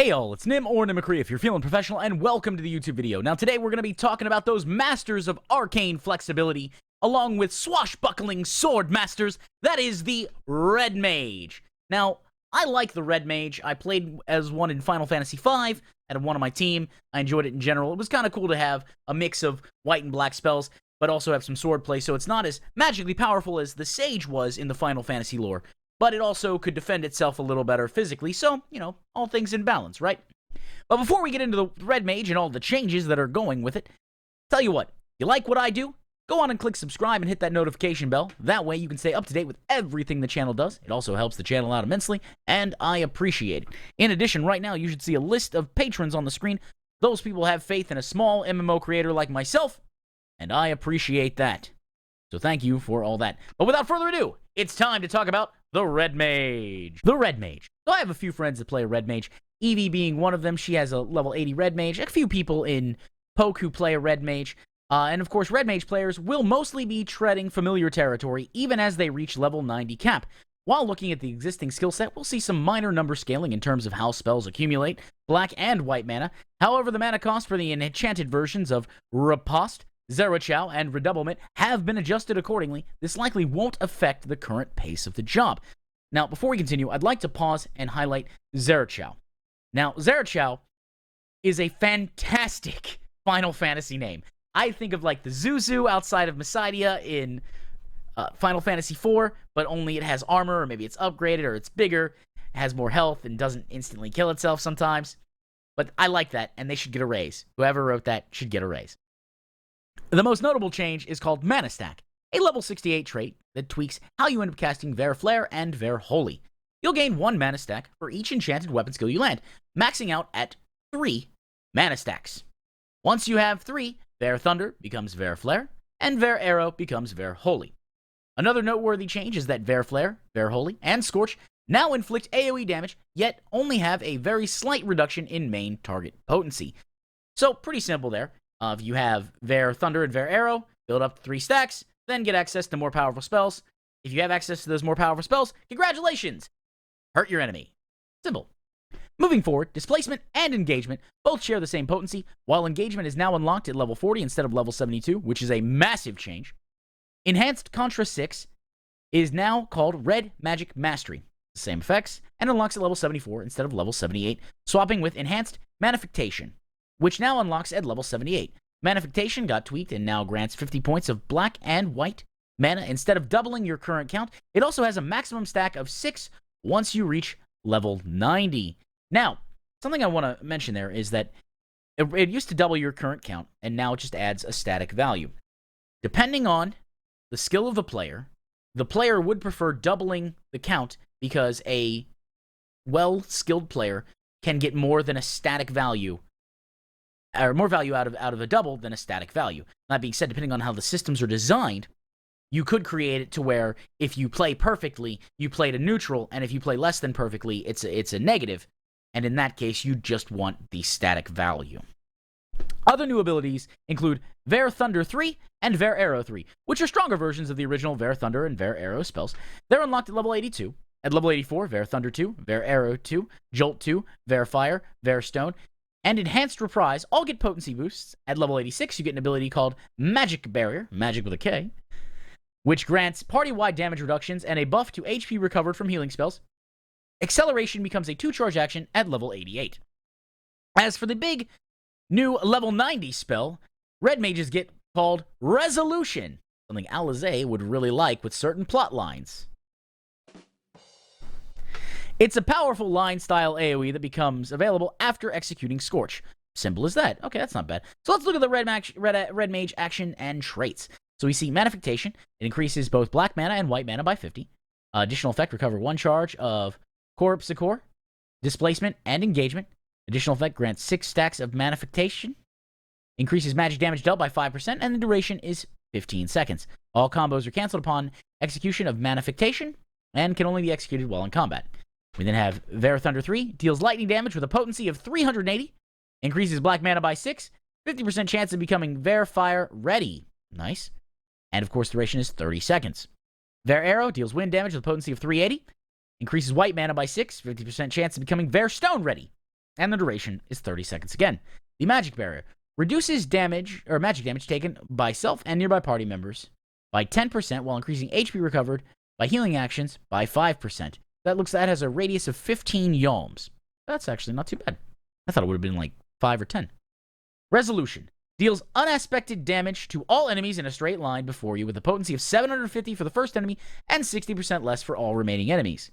Hey all, it's Nim or Nimicry if you're feeling professional, and welcome to the YouTube video. Now today we're going to be talking about those masters of arcane flexibility, along with swashbuckling sword masters, that is the Red Mage. Now, I like the Red Mage. I played as one in Final Fantasy V, out of one on my team. I enjoyed it in general. It was kind of cool to have a mix of white and black spells, but also have some sword play, so it's not as magically powerful as the Sage was in the Final Fantasy lore. But it also could defend itself a little better physically, so, you know, all things in balance, right? But before we get into the Red Mage and all the changes that are going with it, tell you what, if you like what I do, go on and click subscribe and hit that notification bell. That way you can stay up to date with everything the channel does. It also helps the channel out immensely, and I appreciate it. In addition, right now you should see a list of patrons on the screen. Those people have faith in a small MMO creator like myself, and I appreciate that. So thank you for all that. But without further ado, it's time to talk about the Red Mage. The Red Mage. So I have a few friends that play a Red Mage, Evie being one of them. She has a level 80 Red Mage. A few people in Poke who play a Red Mage. And of course, Red Mage players will mostly be treading familiar territory even as they reach level 90 cap. While looking at the existing skill set, we'll see some minor number scaling in terms of how spells accumulate, black and white mana. However, the mana cost for the enchanted versions of Riposte, Zerochow, and Redoublement have been adjusted accordingly. This likely won't affect the current pace of the job. Now, before we continue, I'd like to pause and highlight Zerochow. Now, Zerochow is a fantastic Final Fantasy name. I think of like the Zuzu outside of Messidia in Final Fantasy IV, but only it has armor, or maybe it's upgraded, or it's bigger, has more health, and doesn't instantly kill itself sometimes. But I like that, and they should get a raise. Whoever wrote that should get a raise. The most notable change is called Mana Stack, a level 68 trait that tweaks how you end up casting Ver Flare and Ver Holy. You'll gain 1 mana stack for each enchanted weapon skill you land, maxing out at 3 mana stacks. Once you have 3, Ver Thunder becomes Ver Flare, and Ver Arrow becomes Ver Holy. Another noteworthy change is that Ver Flare, Ver Holy, and Scorch now inflict AoE damage, yet only have a very slight reduction in main target potency. So, pretty simple there. If you have Ver Thunder and Ver Arrow, build up 3 stacks, then get access to more powerful spells. If you have access to those more powerful spells, congratulations! Hurt your enemy. Simple. Moving forward, Displacement and Engagement both share the same potency, while Engagement is now unlocked at level 40 instead of level 72, which is a massive change. Enhanced Contra 6 is now called Red Magic Mastery. The same effects, and unlocks at level 74 instead of level 78, swapping with Enhanced Manification, which now unlocks at level 78. Manification got tweaked and now grants 50 points of black and white mana instead of doubling your current count. It also has a maximum stack of 6 once you reach level 90. Now, something I want to mention there is that it used to double your current count, and now it just adds a static value. Depending on the skill of the player would prefer doubling the count because a well-skilled player can get more than a static value, or more value out of a double than a static value. That being said, depending on how the systems are designed, you could create it to where if you play perfectly, you play to neutral, and if you play less than perfectly, it's a negative, and in that case, you just want the static value. Other new abilities include Ver Thunder 3 and Ver Arrow 3, which are stronger versions of the original Ver Thunder and Ver Arrow spells. They're unlocked at level 82. At level 84, Ver Thunder 2, Ver Arrow 2, Jolt 2, Ver Fire, Ver Stone, and Enhanced Reprise all get potency boosts. At level 86, you get an ability called Magic Barrier, magic with a K, which grants party-wide damage reductions and a buff to HP recovered from healing spells. Acceleration becomes a 2-charge action at level 88. As for the big new level 90 spell, Red Mages get called Resolution, something Alizé would really like with certain plot lines. It's a powerful line-style AoE that becomes available after executing Scorch. Simple as that. Okay, that's not bad. So let's look at the Red Mage action and traits. So we see Manification. It increases both black mana and white mana by 50. Additional effect, recover 1 charge of Corpsicore, Displacement, and Engagement. Additional effect grants 6 stacks of Manification. Increases magic damage dealt by 5%, and the duration is 15 seconds. All combos are cancelled upon execution of Manification, and can only be executed while in combat. We then have Ver Thunder 3, deals lightning damage with a potency of 380, increases black mana by 6, 50% chance of becoming Ver Fire ready. Nice. And of course, duration is 30 seconds. Ver Arrow deals wind damage with a potency of 380, increases white mana by 6, 50% chance of becoming Ver Stone ready. and the duration is 30 seconds again. The magic barrier reduces damage or magic damage taken by self and nearby party members by 10% while increasing HP recovered by healing actions by 5%. That has a radius of 15 yalms. That's actually not too bad. I thought it would have been like 5 or 10. Resolution deals unaspected damage to all enemies in a straight line before you with a potency of 750 for the first enemy and 60% less for all remaining enemies.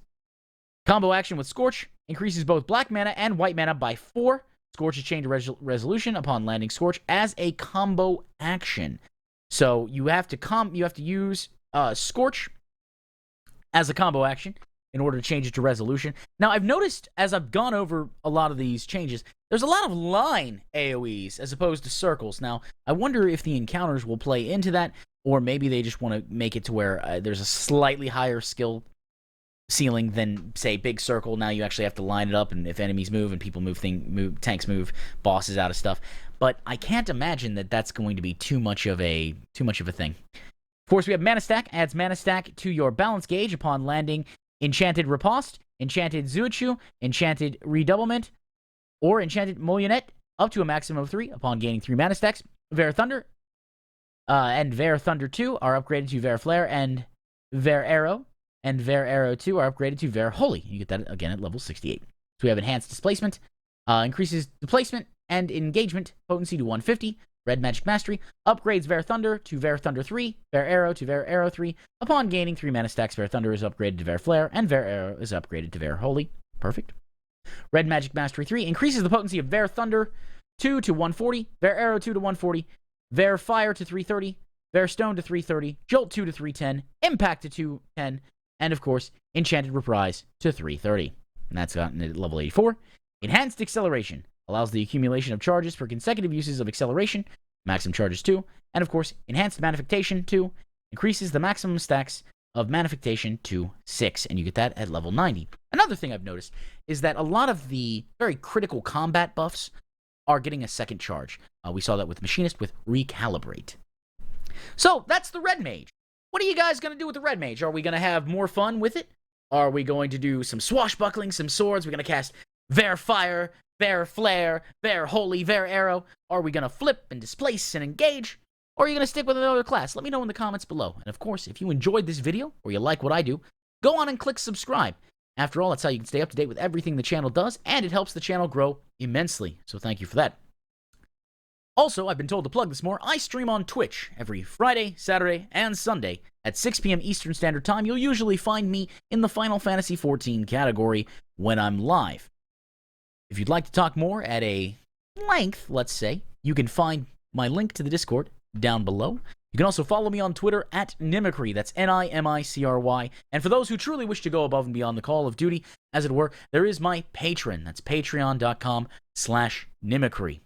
Combo action with Scorch increases both black mana and white mana by 4. Scorch is chained to resolution upon landing Scorch as a combo action. So you have to use Scorch as a combo action in order to change it to resolution. Now, I've noticed as I've gone over a lot of these changes, there's a lot of line AoEs as opposed to circles. Now, I wonder if the encounters will play into that, or maybe they just want to make it to where there's a slightly higher skill ceiling than, say, big circle. Now you actually have to line it up, and if enemies move and people move, tanks move, bosses out of stuff. But I can't imagine that that's going to be too much of a thing. Of course, we have Mana Stack. Adds Mana Stack to your balance gauge upon landing Enchanted Riposte, Enchanted Zuichu, Enchanted Redoublement, or Enchanted Molionette, up to a maximum of 3 upon gaining 3 Mana Stacks. Vare Thunder and Vare Thunder 2 are upgraded to Vare Flare, and Vare Arrow and Vare Arrow 2 are upgraded to Vare Holy. You get that again at level 68. So we have Enhanced Displacement, increases displacement and engagement potency to 150. Red Magic Mastery upgrades Vare Thunder to Vare Thunder 3, Vare Arrow to Vare Arrow 3. Upon gaining 3 mana stacks, Vare Thunder is upgraded to Vare Flare, and Vare Arrow is upgraded to Vare Holy. Perfect. Red Magic Mastery 3 increases the potency of Vare Thunder 2 to 140, Vare Arrow 2 to 140, Vare Fire to 330, Vare Stone to 330, Jolt 2 to 310, Impact to 210, and of course, Enchanted Reprise to 330. And that's gotten at level 84. Enhanced Acceleration allows the accumulation of charges for consecutive uses of acceleration, maximum charges 2, and of course, Enhanced Manifestation 2 increases the maximum stacks of Manifestation to 6, and you get that at level 90. Another thing I've noticed is that a lot of the very critical combat buffs are getting a second charge. We saw that with Machinist with Recalibrate. So, that's the Red Mage. What are you guys going to do with the Red Mage? Are we going to have more fun with it? Are we going to do some swashbuckling, some swords? We're going to cast Vare Fire, Vare Flare, Vare Holy, Vare Arrow? Are we going to flip and displace and engage? Or are you going to stick with another class? Let me know in the comments below. And of course, if you enjoyed this video, or you like what I do, go on and click subscribe. After all, that's how you can stay up to date with everything the channel does, and it helps the channel grow immensely. So thank you for that. Also, I've been told to plug this more. I stream on Twitch every Friday, Saturday, and Sunday at 6 p.m. Eastern Standard Time. You'll usually find me in the Final Fantasy XIV category when I'm live. If you'd like to talk more at a length, let's say, you can find my link to the Discord down below. You can also follow me on Twitter at Nimicry. That's Nimicry. And for those who truly wish to go above and beyond the call of duty, as it were, there is my Patreon. That's patreon.com/Nimicry.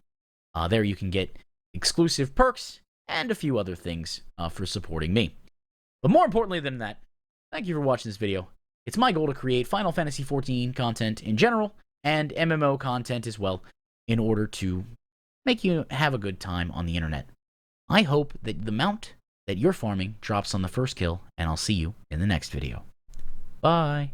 There you can get exclusive perks and a few other things for supporting me. But more importantly than that, thank you for watching this video. It's my goal to create Final Fantasy XIV content in general and MMO content as well in order to make you have a good time on the internet. I hope that the mount that you're farming drops on the first kill, and I'll see you in the next video. Bye!